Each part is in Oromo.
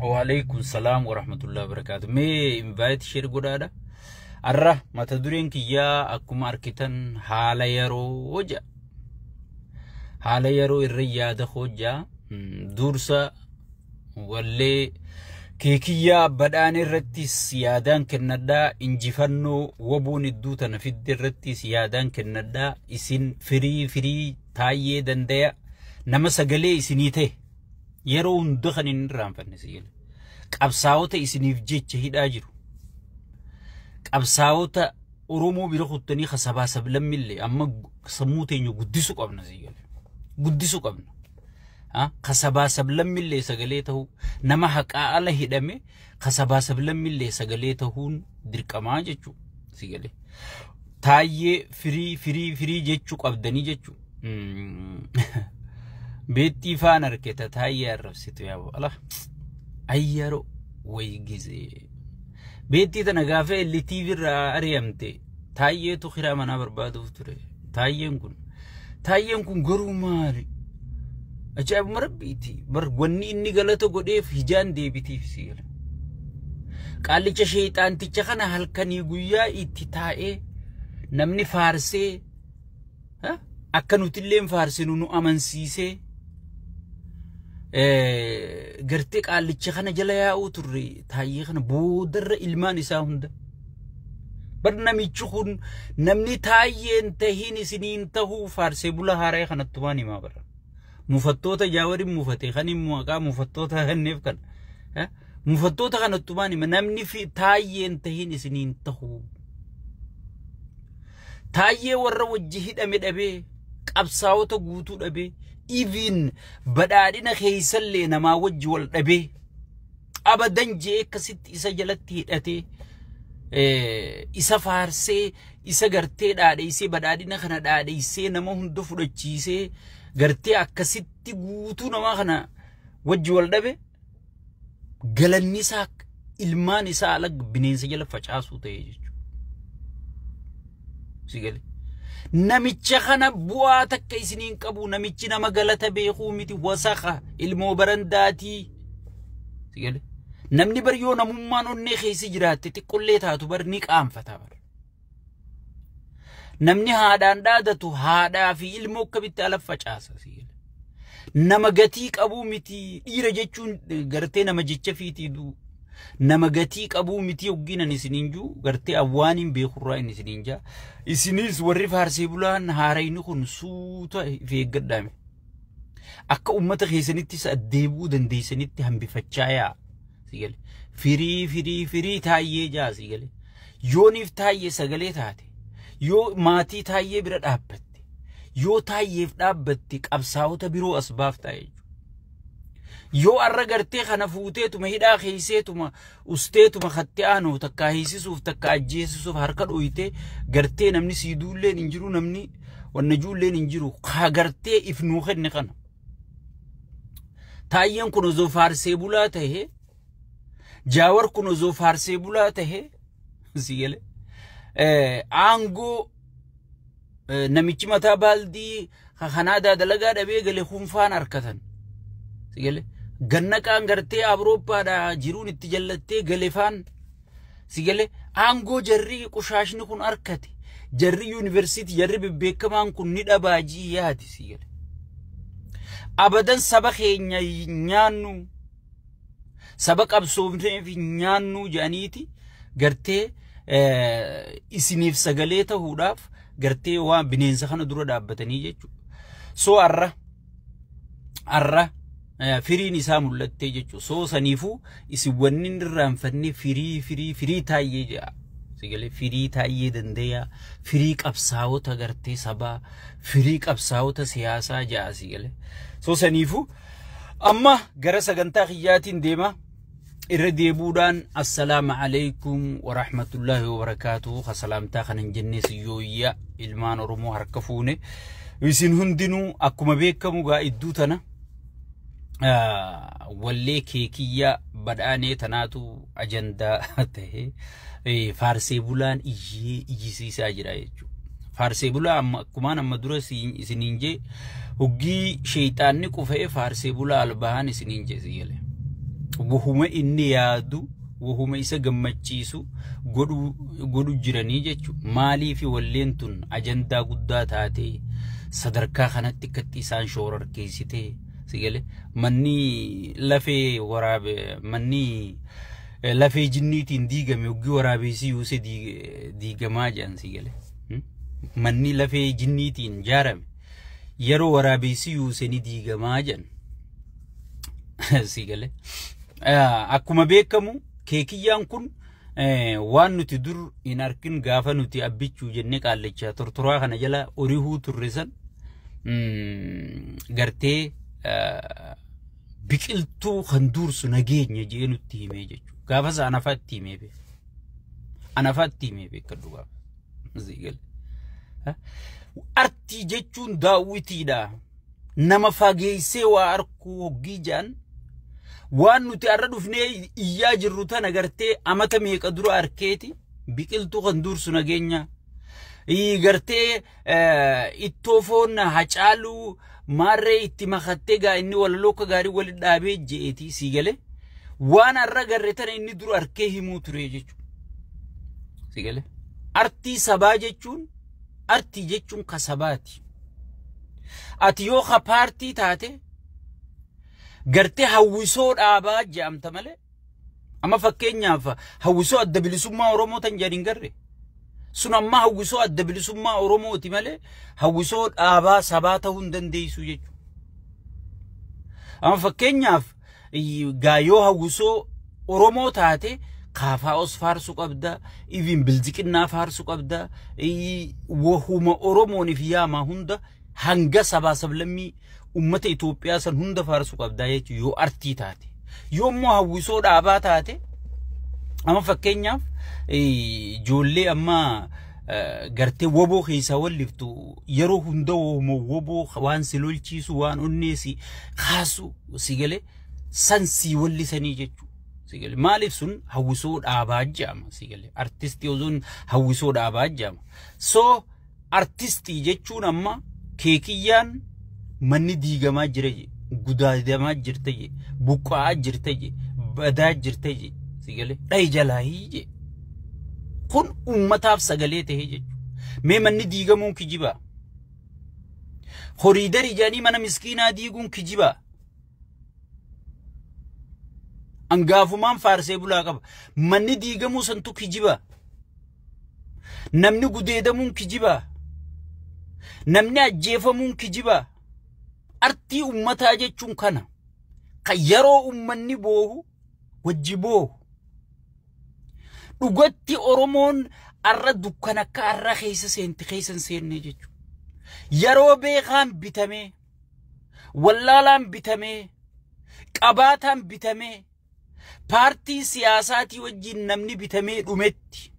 وعليكم السلام ورحمة الله وبركاته. مي invite share godada. Arra mata dureen kiyyaa akkuma arkitan haala yeroo hoja. Haala yeroo irra yaada hoja dursa wallee keekiyyaa badhaan irrattis yaadaan kennadhaa injifannoo wabuun idduu tana fidde irrattis yaadaan kennadhaa isin firii taayee dandaya nama sagalee isinii ta'e yeroo hunda kan inni raanfanne si'eel qabsaa'ota isiniif jecha hidhaa jiru qabsaa'ota Oromoo bira kuttanii khasabaa sablammillee amma sammuu teenya guddisu qabna si'eel guddisu qabna khasabaa sablammillee sagalee ta'u nama haqaa ala hidhame khasabaa sablammillee sagalee ta'uun dirqamaa jechuu si'eel taayee firii jechuu qabdanii jechuu بيتي فانر كتا تايا الرفسيتو يا ابو الله ايارو ويجزي بيتي تنغافه اللي تي في اريمتي تايا تو خيرا منا بربادو تري تايا كون غرو ماري اجاب مربيتي بر وني اني غلطو غديف هجان دي بيتي فيسيل قالچ شيطان تيچخنا هلكني غيا اتتاي نمني فارسي ها اكنوتلين فارسينو نو امنسيسه قرتك على الشيخنا جلايا أوتري تايخنا بودر إلمان يساهند برنامج شخون نمني تايين تهين سنين تهو فارسي بولا هاري خنا التواني ما برا مفتوتا جاوري مفتي خاني موقع مفتوتا هنف كان ها مفتوتا خنا التواني ما نمني في تايين تهين سنين تهو تايي ورا وجهي أمد أبي أبصاوتا قوتو أبي even badadina khaysalle nama wajji wal dabe abadan je kasit isa jalatti hidate isa farse isa garte daade ise badadina kana daade ise nama hundu fudachise garte akkasitti guutu nama kana wajji wal dabe galanni sak ilmaan isa alag bineensa jala facaasu ta'e jechu sigale namicha kana bu'aa takka isiniin qabu namichi nama galata beekuu miti wasaqa ilmoo barandaati sigale namni bar yoo namummaan onnee keessa jiraatte xiqqollee taatu bar ni qaanfata bar namni haadhaan dhaadatu haadhaa fi ilmoo akkabitti ala facaasa sigale nama gatii qabu miti dhiira jechuun gartee nama jecha fiitii du nama gatii qabu miti ogginan isininju gartee awwaanin beekurraa in isininja isinis warri faarsee bulaan haarayni kun suuta feeggadhaame akka ummata keessanitti saddeebuu dandeessanitti hambifachaa yaa sigale firii taayee jaa sigale yooniif taayee sagalee taate yoo maatii taayee bira dhaabbatte yoo taayeef dhaabbatte qabsaa'ota biroo asbaaf taa'e yoo arra gartee kana fuuteetuma hidhaa keesseetuma usteetuma khatti'aanu takka hiisisuuf takka ajjeesisuuf harka dhoyite gartee namni siiduulleen injiru namni wannajuulleen injiru ka gartee ifnuu kenne kana taayyen kun zo faarsee bulaa tahe jaawar kun zo faarsee bulaa tahe sigale aango namichi mataa baaldii kanaada dalagaa dhabee gale hunfaan harkatan sigale gannaqaan gartee Awurooppaadhaa jiruun itti jallattee galefaan sigale aangoo jarri qushaashni kun arkate jarri yuunivarsiitii jarri bebbeekamaan kun ni dhabaajii yaati sigale abadan saba keenya nyaannu saba qabsoofneef nyaannu jedhaniiti gartee isiniif sagalee ta'uudhaaf gartee waan bineensa kana dura dhaabbatanii jechuudha soo arra firiin isaa mul'attee jechuudha soo saniifuu isin wanni irraanfanne firii taayee jaa sigale firii taayee dandeeyaa firii qabsaa'ota gartee sabaa firii qabsaa'ota siyaasaa jaa sigale soo saniifuu amma gara sagantaa kiyyaatiin deema irra deebuudhaan assalaamu alaykum wa rahmatullahi wa barakaatuhu khasalaamtaa kanan jennee siyyooyyaa ilmaan Oromoo harka fuune isin hundinuu akkuma beekamu gaa idduu tana wallee keekiyyaa badhaanee tanaatu ajandaa ta'e faarsee bulaan iyyisiisaa jira jechuudha faarsee bulaa amma akkuma amma dura isiniin jee hogii shayxaanni qufee faarsee bulaa albahan isiniin jesi gale wahuma inni yaadu wahuma isa gammachiisu godhu jiranii jechu maalii fi walleen tun ajandaa guddaa taate sadarkaa kanatti katti isaan shoorar keessite sigale manni lafee waraabe manni lafee jinniitiin diigame hogii waraabessi yuuse diigamaa jedhan sigale manni lafee jinniitiin jaarame yeroo waraabessi yuuse ni diigamaa jedhan sigale akkuma beekamu keekiyyaan kun waan nuti dur in arkin gaafa nuti abbichuu jenne qaallachaa tortoraa kana jala orihuu turrisan gartee biqiltuu kan dursu nageenya jee nutti himee jechuudha gaafa isa anafaatti himee beekadhu gaafa sigale artii jechuun daawwitiidha nama fageessee waa arkuu hoggii jaan waan nuti arra dhufnee iyyaa jirru tana gartee amata meeqa dura arkeeti biqiltuu kan dursu nageenya gartee ittoo foon hacaaluu maarree itti makattee gaa inni walalooka gaarii wali dhaabee je'eeti sigale waan arra garre tana inni dura arkee himuu ture jechuudha sigale artii sabaa jechuun artii jechuun ka sabaati ati yoo ka paartii taate gartee hawwisoo dhaabaa jedhamta malee amma fakkeenyaaf hawwisoo adda bilisummaa Oromoo tan jedhin garre sun amma hawwisoo adda bilisummaa Oromooti malee hawwisoo dhaabaa sabaa ta'uu hin dandeessu jechuudha amma fakkeenyaaf gaayoo hawwisoo Oromoo taate kaafaa'os faarsu qabda even bilziqinnaa faarsu qabda wahuma Oromooniif yaamaa hunda hanga sabaa sablammii ummata Itoophiyaa san hunda faarsu qabda jechuudha yoo artii taate yoo immoo hawwisoo dhaabaa taate amma fakkeenyaaf ijoollee amma gartee woboo keessaa walliftu yeroo hunda woboo waan si lolchiisu waan onneesi kaasu sigale sansii wallisanii jechuudha sigale maaliif sun hawwisoo dhaabaa jedhama sigale artistii ozoon hawwisoo dhaabaa jedhama so artistii jechuun amma keekiyyaan manni diigamaa jira je gudaadamaa jirta je buqqaa jirta je badaa jirta je sigale dhay jalaahi je kun ummataaf sagalee ta'e jechuudha mee manni diigamuun kijiba horiidari jaanii mana miskiinaa diiguun kijiba angaafumaan faarsee bulaa qaba manni diigamuu santu kijiba namni gudeedamuun kijiba namni ajjeefamuun kijiba artii ummataa jechuun kana kan yeroo ummanni boohu wajji boohu dhugatti Oromoon arra dukkana akka arra keessan seenne jechuudha yeroo beekaan bitamee wallaalaan bitamee qabaataan bitamee paartii siyaasaatii wajjin namni bitamee dhumetti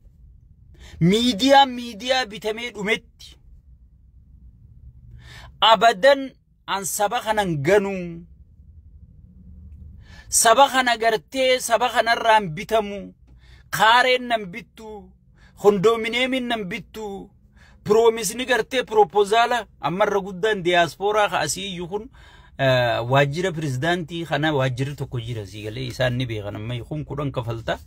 miidiyaa bitamee dhumetti abadan an saba kanan ganuu saba kana gartee saba kanarraan bitamu kaareen nan bittu kondominiyeemiin nan bittu piroomisni gartee propoozaala ammarra guddaan diyaaspooraa kaasii iyyuu kun waajjira pirezidaantii kana waajjirri tokko jira sigalee isaan ni beekan amma kun kudhan kafalta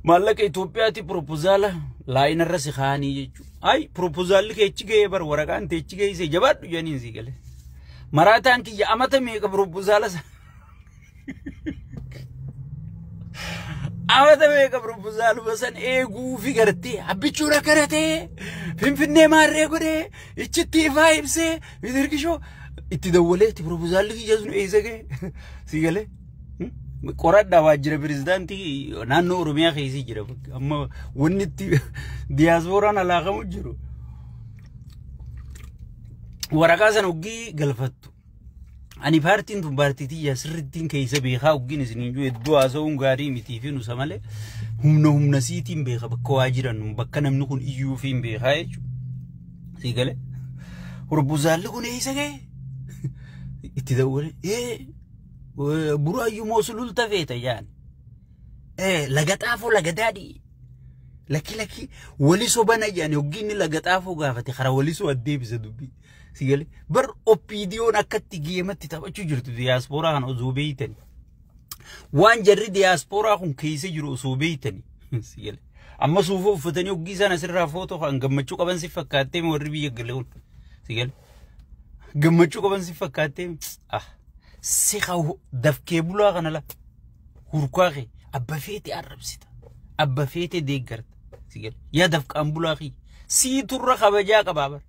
maallaqa Itoophiyaatti propoozaala laayinarra si kaanii jechuudha ay propoozaalli keechi ga'ee bar waraqaan teechi ga'ee jabaadhu janiin sigalee maraataan kiyya amata meeqa propoozaala amata meeqa propoozaala basan eeguu fi gartee abbichuudha karatee finfinnee maarree godhee ichitti ifaa ibsee bidirkishoo itti dawwaleetti propoozaalli kiyya sun eessa ga'e sigalee qoradhaa waajjira pirezidaantii naannoo Oromiyaa keessa jira amma wanni itti diyaaspooraan alaaqamu jiru waraqaa sana hoggii galfattu ani paartiin tun paartiitii sirrittiin keessa beekaa hoggiin isiniin jiru iddoo haasa'uun gaarii mitii fi nusa malee humna siitiin beeka bakka waa jiran bakka namni kun iyyuu fi hin beekaa jechuudha sigalee propoozaalli kun eessa ga'e itti dawwale buraayyuu moo sululta feeta yaan laga xaafoo laga daadhii لكن وليسو بنا يعني وجيني لقطافو قافت خرا وليسو أديب زدوبي سيقولي بر أوبيديون أكتي قيمتي تبقى جرت دياسبورا عن أزوبيتني وان جري دياسبورا هم كيسي جرو أزوبيتني سيقولي أما سوفو فتني وجي سنة سر فوتو خان قمتشو قبل سفكاتي موربي يقلون سيقولي قمتشو قبل سفكاتي سيخاو دفكي بلوا غنا لا هركواغي أبا فيتي عرب سيتا أبا فيتي ديقرت سيقولي يا دفك أمبلاغي سيتو الرخبة جاك بابر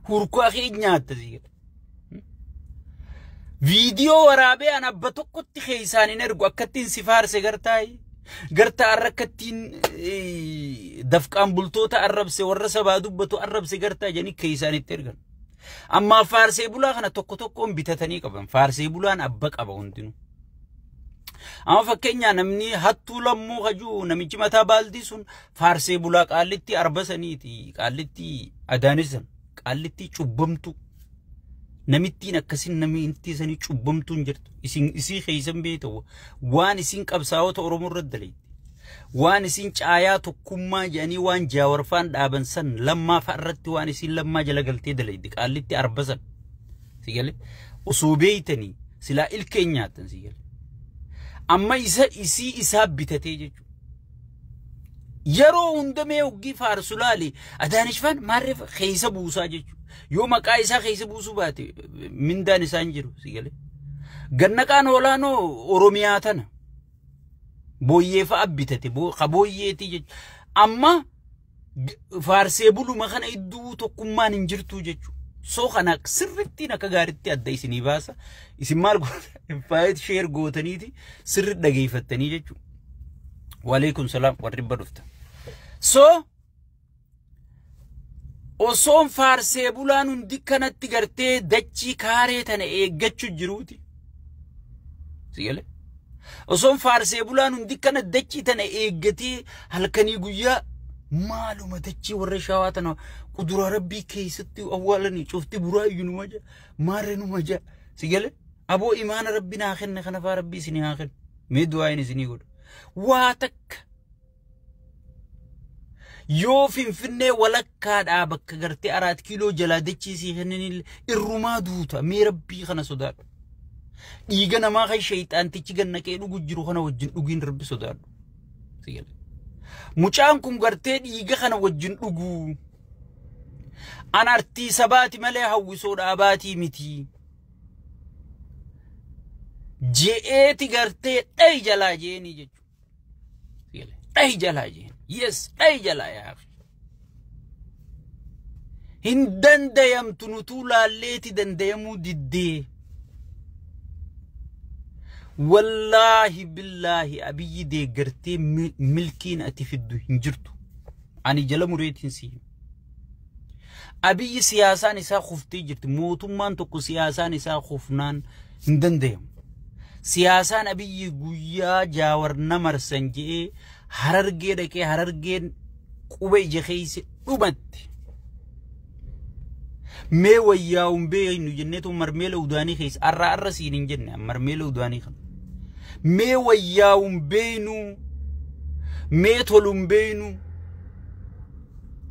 هركواغي نيات سيقولي فيديو ورابي أنا بتوقت خيساني نرقو أكتين سفار سيقرتاي قرت أركتين دفك أمبلتو تعرب سي ورسا بادو بتو عرب سيقرتا جاني خيساني ترغن أما فارسي بولا خنا توقو بيتتني قبن فارسي بولان أبك أبا هندنو أما فكينيا نمني هاتو لمو خجو نميجي متا بالدي سن فارسي بولا قالتي أربسانيتي قالتي أدانسن قالتي چوبمتو نميتين أكسين نميتي سني چوبمتو نجرتو إسي خيسن بيتو وان إسين قبساوة أورمو ردلي وان إسين چاياتو كما جاني وان جاورفان دابن سن لما فأردت وان إسين لما جلقلتي دليدك قالتي أربسن سيقالي أصوبيتني سلا إلكينياتن سيقالي أما إسي إساب بتتيجي يرو هندمي وقي فارسولالي أدانش فان معرف خيسة بوسا جيجو يوم أكايسا خيسة بوسو باتي من داني سانجرو سيقالي قنقان ولانو أورومياتنا بويه فأبتتي خبويتي جيجو أما فارسي بلو مخان إدو تقمان انجرتو جيجو سو خناك سرتي نكا غارتي أدى إسني باسا إسن مال فايد شير غوتنيتي سر دقيفتني جيجو وعليكم سلام ورب رفتا سو وصوم فارسي بولان دي كانت تغرتي دجي كاري تانا ايغتشو جروتي سيالي وصوم فارسي بولان دي كانت دجي تانا ايغتي هلكني قويا معلومة دجي ورشاواتنا قدر ربي كيستي أولاني شفتي براي نمجا مار نمجا سيالي أبو إيمان ربنا آخر خنفا ربي سني آخر ميدوائني سني قول واتك يو فنفنة ولكاد آبك غرتي أراد كيلو جلادتشي سيخنين الرما دوتا مي ربي خنا صدار إيغانا ما خي شيطان تيجيغانا كينو قجرو خنا وجن أغين ربي صدار سيالي مچانكم غرتي إيغا خنا وجن أغو أنا أرتي سباتي ملي هاوي صور آباتي متي جئتي غرتي أي جلا جيني جيجو سيالي أي جلا جيني يس أي جلا يا أخي هندن ديم تنطولا الليتي دن ديمو ددي والله بالله أبي دي قرتي ملكين أتفدو هنجرتو أني جلا مريتين سيهم أبي سياسة نساء خفتي جرت موتو مان توكو سياسة نساء خفنان هندن ديم سياسة أبي قويا جاور نمر سنجي harargee dhaqee harargeen qubee ija keeyse dhumatti mee wayyaa'uun beeynu jenneetu marmeela udaanii keessa arra siin hin jenne marmeela udaanii kan mee wayyaa'uun beeynu mee toluun beeynu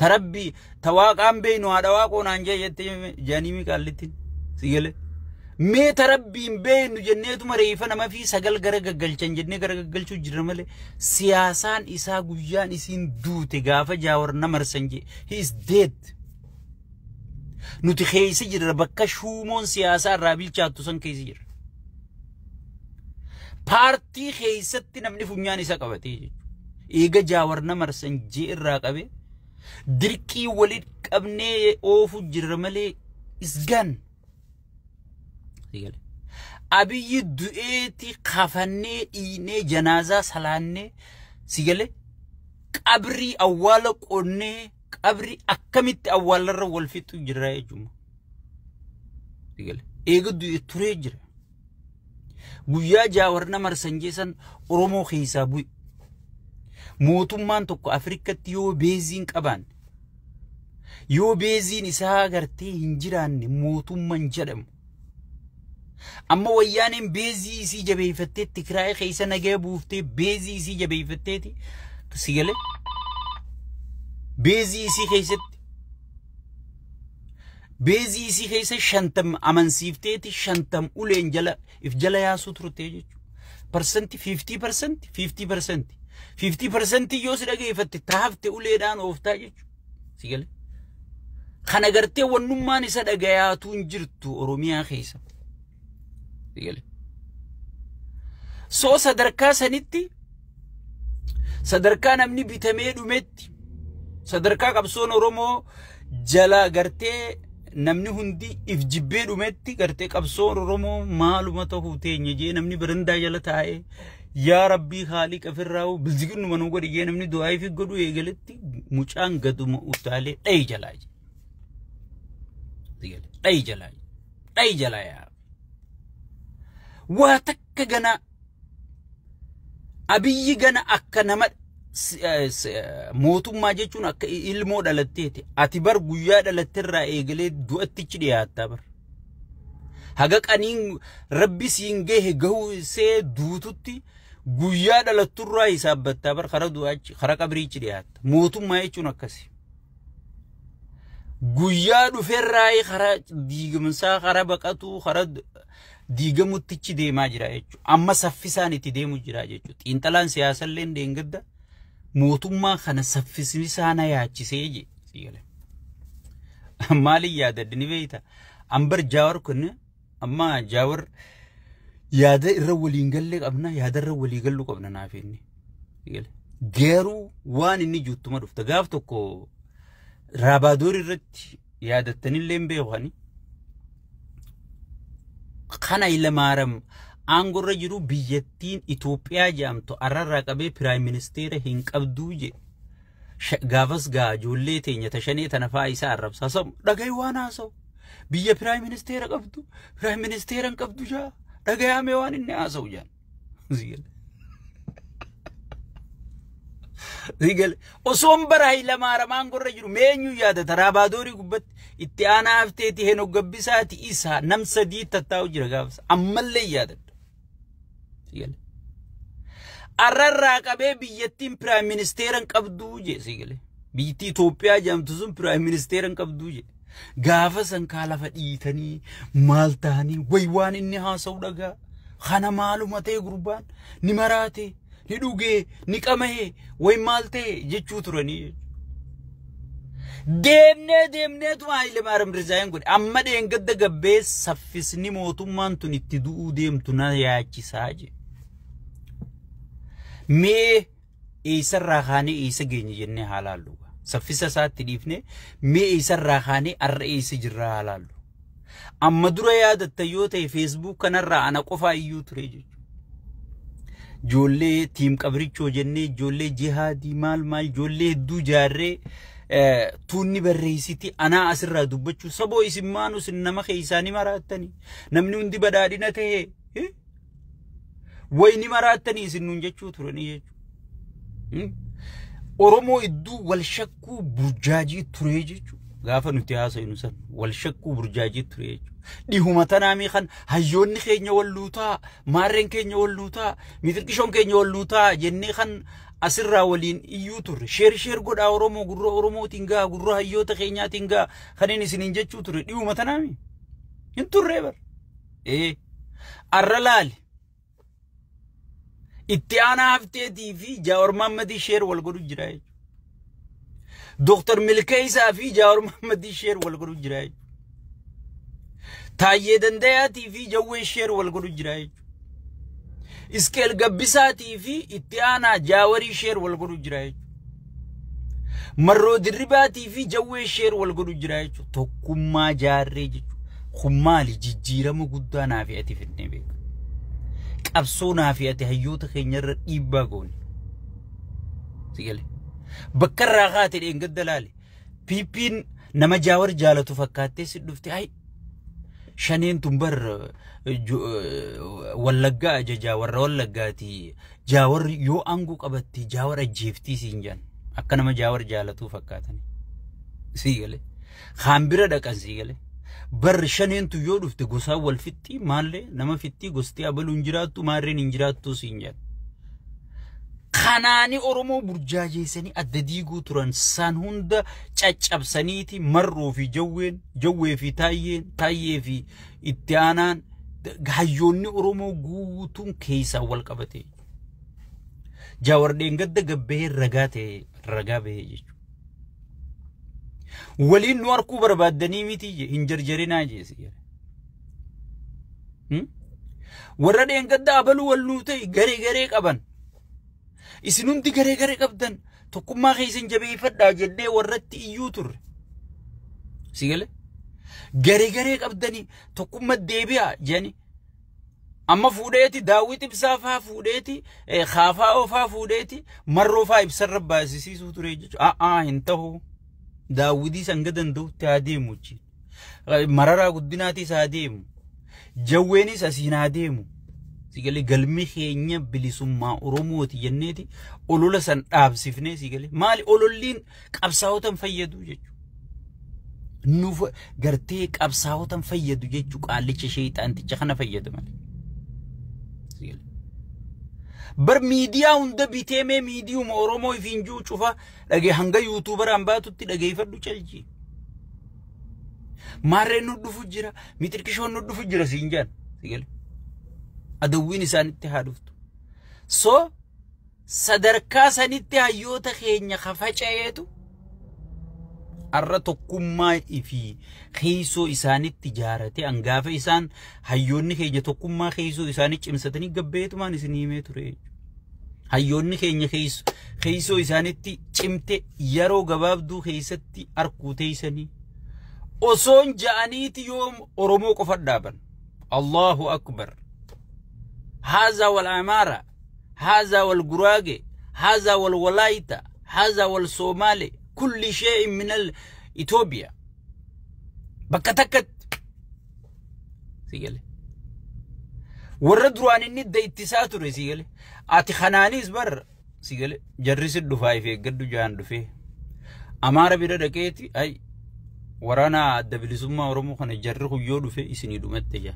tarabbi tawaaqaan beeynu haadha waaqoon hanje jettee jaaniimi qaallittiin sigale mee tarabbiin beeynu jenneetu mareefa nama fi sagal gara gaggalchan jennee gara gaggalchuu jirra malee siyaasaan isaa guyyaan isiin duute gaafa jaawar namarsan je he is dead nuti keessa jirra bakka shuumoon siyaasaa irraa bilchaattu san keessa jirra paartii keessatti namni funyaan isa qabatee jechuudha eega jaawar namarsan je irraa qabe dirqii waliin qabnee oofu jirra malee isgan أبي دوئتي خفني إني جنازة سلاني سيجلي قبري أول قرني قبري أكملت أول الرول في تجرى جمع سيجلي إيجو دوئ تريجر ويا جاورنا مرسنجسن أرومو خيسابوي موتومان توكو أفريقيا يو بيزين كبان يو بيزين إسها غرتي هنجران موتومان جرم أما ويانين بيزي سي جبهفتي تكراي خيسا نجا بوفتي بيزي سي جبهفتي سيجله بيزي سي خيست بيزي سي خيست شنتم أمن سيفتي شنتم أولين جلا إف جلا يا سوتر تيجي percent 50% يوسف لقي فتتهافت أولين أنا وفتاجي سيجله خنا قرتي ونمان يسد أجاياتون جرتو أروميا خيسة سيجله سو صدركا سنتي صدركا نمني بيتميد ومتي صدركا قبسون رومو جلا قرتي نمني هندي إفجبين ومتي قرتي قبسون رومو معلوماته هوتي نجي نمني برندا جلا تاي يا ربي خالق أفراو بلزقن منوقر يجي نمني دعاي في قدو يقلتي مچان قدو مؤتالي أي جلاج أي جلاج أي جلاج واتك جنا أبي جنا أكنمت موتو ما جيتون أك إلمو دلتيتي أتبر غويا دلتيرا إيجلي دوأتي كذي أتبر هاجك أنين ربي سينجه جو سي دوتوتي غويا دلتورا حساب أتبر خرا دوأتي خرا كبري كذي أت موتو ما جيتون أكسي غويا دو فراي خرا ديجمنسا خرا بكاتو خرا ديجمو تيجي دي ما جرا أما سفيساني تدي مجرا جيتو إنتلان سياسة لين دينجدا موتوما خنا سفيسني سانا ياچي سيجي سيجله مالي ياد دنيبيتا أمبر جاور كنا أما جاور ياد الرولين قال أبنا ياد الرولي قال لك أبنا نافيني سيجله غيرو وان إني جوتو ما رفت قافتو كو رابادوري رت ياد التنين بيوغاني خنا إلا مارم أنغور رجلو بيجتين إثيوبيا جامتو أرر ركبه برايم مينستير هنك أبدوجي غافس جولي تيني تشني تنفع إيسا عرب ساسم دقاي وانا سو بيجي برايم مينستير أبدو برايم مينستير هنك أبدو جا دقاي عمي وان إني آسو جان زيال زيال وصوم براي لما رمان رجلو مينيو يادا ترابادوري قبت اتيانا افتيتي هنو قبساتي إيسا نمسا دي تتاو جرا غافس أمالي يادا أرر ركبه بيجتين برايم مينستيرن كابدو جي سيجله بيتي إثيوبيا جامتوسون برايم مينستيرن كابدو جي غافسن كالا فديتني مالتاني ويوان إني هاسو دغا خنا معلوماتي غربان نمراتي ندوغي نقمه وي مالتي جچو ترني ديمنه تو هايله مارم رزاين غد اما دين قد غبيس سفسني موتومان تن اتدو ديمتنا ياچي ساجي مي إيسر راخاني إيسا جيني جنة حلالو سفيسا سات تليفني مي إيسر راخاني الرئيس جرا حلالو أما درا ياد التيوتي فيسبوك كنرا أنا قفا إيو تريجو جولي تيم كبريتشو جنة جولي جهادي مال جولي دو جاري توني بالرئيسيتي أنا أسر دوبتشو سبو إسمانو سنما خيساني مراتني نمني اندي بدادي نته ويني مراتني سنون جتشو ترني أورومو إدو والشكو برجاجي تريجو غافا نتياسا ينسان والشكو برجاجي تريجو دي هما تنامي خان هجوني خيني واللوتا مارين خيني واللوتا ميتركشون خيني واللوتا جني خان أسر راولين إيوتر شير قد أورومو قرر أورومو تنغا قرر هيوتا خينيا تنغا خانيني سنين جتشو تري دي هما تنامي ينتو الريبر إيه الرلالي اتيانا هفتي في جاور محمد شير والقرو جراي دكتور ملكيسا في جاور محمد شير والقرو جراي تايي دندياتي في جو شير والقرو جراي اسكيل قبساتي في اتيانا جاوري شير والقرو جراي مرو درباتي في جو شير والقرو جراي توكما جاري خمالي جيجيرا مقدانا في اتي في النبي أبصونا في أتهيوت خينير إيباغون سيقولي بكر راغات الإنقذ دلالي بيبين نما جاور جالتو فكاتي سيدوفتي هاي شانين تنبر واللقاء جاور واللقاتي جاور يو أنقو قبتي جاور أجيفتي سينجان أكا نما جاور جالتو فكاتني سيقولي خامبرا دكان سيقولي بر شنين تو يودف تغوسا والفتي مالي نما فتي غوستي ابل انجراتو مارين انجراتو سينجان kanaani oromoo burjaajeessanii adda diiguu turan san hunda caccabsaniiti marroo fi jawwee fi taayyee fi itti aanaan hayyoonni oromoo guutuun keessaa wal qabate jaawardeen gadda gabbee ragaa bahee jechuudha waliin nu arkuu barbaaddanii miti hin jarjarinaa jeesi warra dheengadda abaluu wal nuu ta'e garee qaban isin hundi garee qabdan tokkummaa keessan jabeeffadhaa jennee warratti iyyuu turre sigale garee qabdanii tokkummaa deebi'a jeni amma fuudheeti daawwit ibsaa faa fuudheeti khaafaa ofaa fuudheeti marroo faa ibsarra baasisiisuu ture jechuudha hin ta'u daawwidii sanga danda'utti haa deemu mararaa guddinaatis haa deemu jawweenis asiin haa deemu sigale galmi keenya bilisummaa oromooti jenneeti olola san dhaabsifnee sigale maali ololliin qabsaa'otan fayyadu jechuudha nuuf gartee qabsaa'otan fayyadu jechuu qaallicha sheeyxaanticha kana fayyadu malee sigale bar miidiyaa hunda biteemee miidiyuma oromoo ifiinjuu cufa dhagee hanga yuutuubaraan baatutti dhageeffadhu calji maarreen nu dhufu jira mitirkishoon nu dhufu jira siinjaan sigale adawwiin isaanitti haa dhuftu so sadarkaa sanitti hayyoota keenya kafaca'eetu arra tokkummaa fi keeysoo isaanitti jaarate angaafa isaan hayyoonni keenya tokkummaa keeysoo isaanii cimsatanii gabbeetumaan isin himee ture hayyoonni keenya keeysoo isaanitti cimte yeroo gabaabduu keessatti arkuu teeysanii osoon ja'aniiti yoom oromoo qofa dhaaban Allahu akbar هذا والعمارة هذا والقراقي هذا والولايتا هذا والصومالي كل شيء من إثيوبيا بكتكت سيقلي والردرو عن الند اتساتر سيقلي آتي خنانيس بر سيقلي جرس الدفاي فيه قدو جان دفيه أمارة بيرا دكيتي أي ورانا الدبلي سمى ورمو خان جرخو يودو فيه إسني دومت جا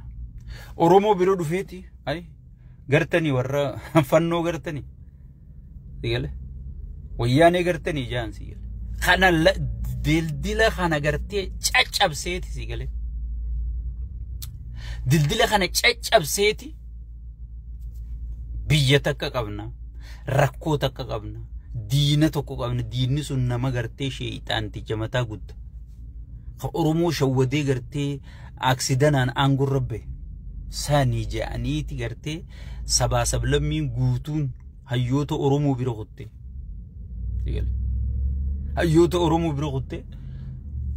ورمو بيرو دفيتي أي gartani warra fannoo gartani sigale wayyaane gartani jaan sigale kana dildila kana gartee caccabseeti sigale dildila kana caccabseeti biyya takka qabna rakkoo takka qabna diina tokko qabna diinni sun nama gartee sheeyxaanticha mataa gudda oromoo shawwadee gartee aksidanaan aangoo rabbe sani jaaniiti gartee sabaa sablammiin guutuun hayyoota oromoo bira qotte sigale hayyoota oromoo bira qotte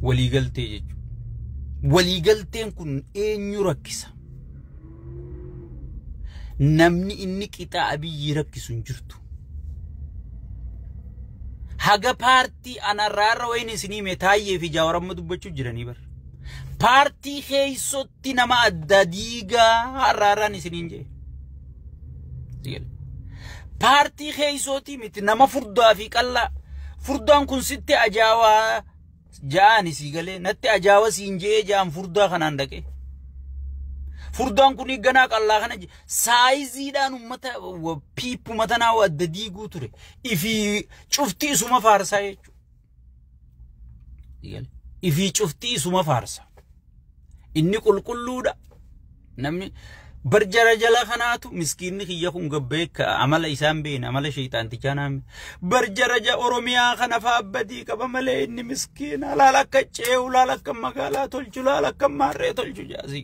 waliigaltee jechuudha waliigalteen kun eenyu rakkisa namni inni qixaa abiyyi rakkisu hin jirtu haga paartii anarraarra wayni isinii metaayyee fi jaawaramma dubbachuu jiranii bar paartii keeysotti nama adda diigaa harraaraan isiniin jee paartii keeysooti miti nama furdaa fi qallaa furdaan kun sitti ajaawaa ja'ani sigale natti ajaawa siin jee ja'an furdaa kanaan dhaqe furdaan kun ganaa qallaa kana saayiziidhaan ummata piippu matanaa adda diiguu ture ifi cuftii isuma faarsaa jechuudha ifi cuftii isuma faarsa inni qulqulluudha namni barjara jala kanaatu miskiinni kiyya kun gabbeeka amala isaan beena amala sheeyxaantichaa naame barjara oromiyaa kana faabbadii qaba malee inni miskiina laala akka ceewu laala akka magaalaa tolchu laala akka maarree tolchu jaasii